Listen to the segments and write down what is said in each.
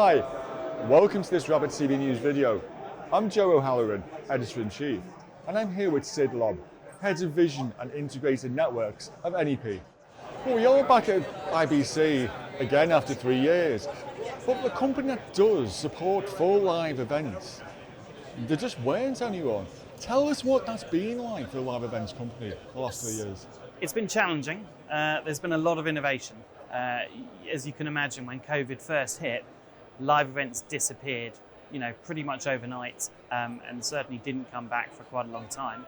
Hi, welcome to this Rapid TV News video. I'm Joe O'Halloran, Editor-in-Chief, and I'm here with Sid Lobb, Head of Vision and Integrated Networks of NEP. Well, we are back at IBC again after 3 years, but the company that does support full live events, there just weren't anyone. Tell us what that's been like for a live events company the last 3 years. It's been challenging. There's been a lot of innovation. As you can imagine, when COVID first hit, live events disappeared, pretty much overnight, and certainly didn't come back for quite a long time.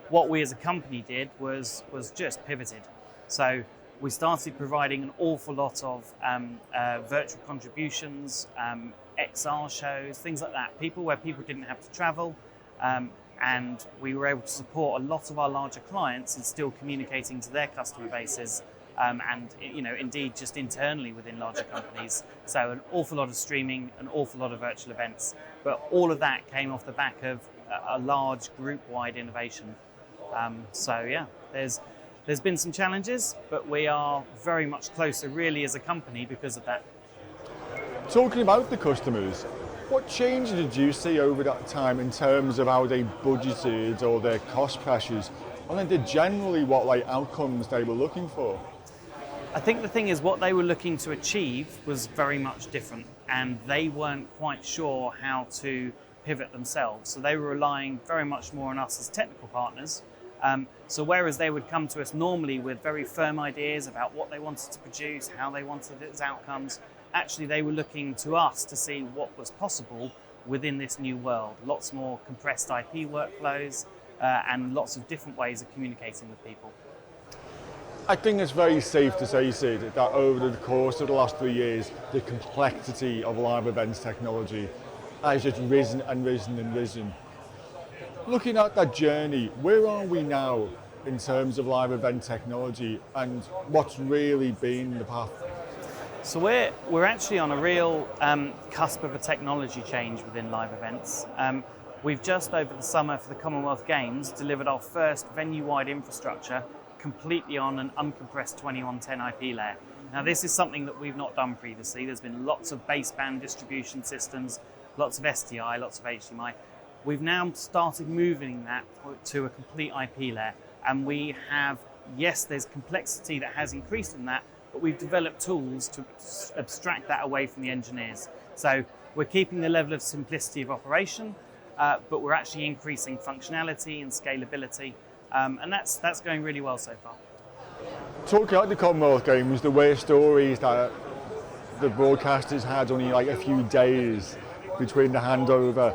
What we as a company did was just pivoted. So we started providing an awful lot of virtual contributions, XR shows, things like that, where people didn't have to travel, and we were able to support a lot of our larger clients in still communicating to their customer bases, and indeed just internally within larger companies. So an awful lot of streaming, an awful lot of virtual events, but all of that came off the back of a large group-wide innovation. There's been some challenges, but we are very much closer really as a company because of that. Talking about the customers, what changes did you see over that time in terms of how they budgeted or their cost pressures, and then generally what outcomes they were looking for? I think the thing is what they were looking to achieve was very much different, and they weren't quite sure how to pivot themselves. So they were relying very much more on us as technical partners. So whereas they would come to us normally with very firm ideas about what they wanted to produce, how they wanted its outcomes, actually they were looking to us to see what was possible within this new world. Lots more compressed IP workflows and lots of different ways of communicating with people. I think it's very safe to say, Sid, that over the course of the last 3 years, the complexity of live events technology has just risen and risen and risen. Looking at that journey, where are we now in terms of live event technology, and what's really been the path? So we're actually on a real cusp of a technology change within live events. We've just over the summer for the Commonwealth Games delivered our first venue-wide infrastructure completely on an uncompressed 2110 IP layer. Now this is something that we've not done previously. There's been lots of baseband distribution systems, lots of SDI, lots of HDMI. We've now started moving that to a complete IP layer, and we have, yes, there's complexity that has increased in that, but we've developed tools to abstract that away from the engineers. So we're keeping the level of simplicity of operation, but we're actually increasing functionality and scalability, and that's going really well so far. Talking about the Commonwealth Games, there were stories that the broadcasters had only a few days between the handover.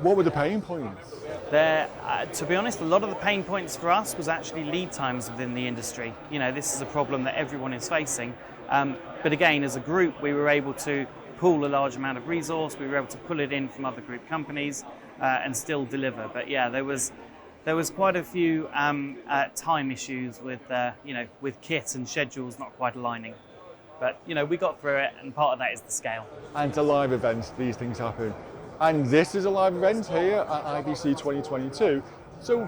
What were the pain points? To be honest, a lot of the pain points for us was actually lead times within the industry. This is a problem that everyone is facing. But again, as a group, we were able to pool a large amount of resource. We were able to pull it in from other group companies and still deliver. But yeah, there was quite a few time issues with with kit and schedules not quite aligning. But we got through it, and part of that is the scale. And to live events, these things happen. And this is a live event here at IBC2022. So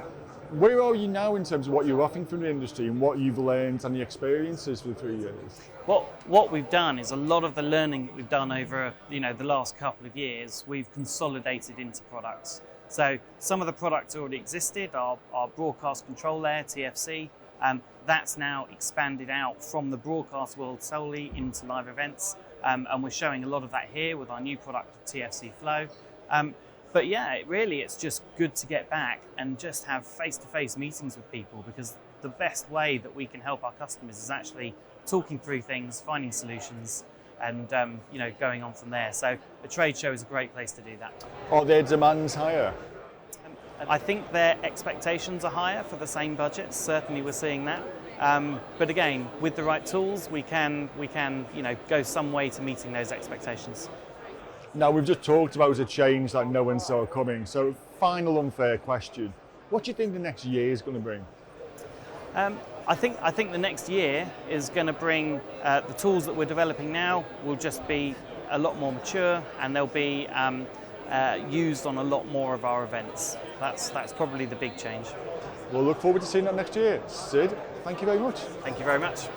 where are you now in terms of what you're offering from the industry and what you've learned and the experiences for the 3 years? What we've done is a lot of the learning that we've done over the last couple of years, we've consolidated into products. So some of the products already existed, our broadcast control layer, TFC, that's now expanded out from the broadcast world solely into live events. And we're showing a lot of that here with our new product, TFC Flow. But yeah, it's just good to get back and just have face-to-face meetings with people, because the best way that we can help our customers is actually talking through things, finding solutions, and going on from there. So a trade show is a great place to do that. Are their demands higher? I think their expectations are higher for the same budgets. Certainly we're seeing that. But again, with the right tools, we can go some way to meeting those expectations. Now, we've just talked about a change that no one saw coming. So, final unfair question: what do you think the next year is going to bring? I think the next year is going to bring the tools that we're developing now will just be a lot more mature, and they'll be used on a lot more of our events. That's probably the big change. We'll look forward to seeing that next year. Sid, thank you very much. Thank you very much.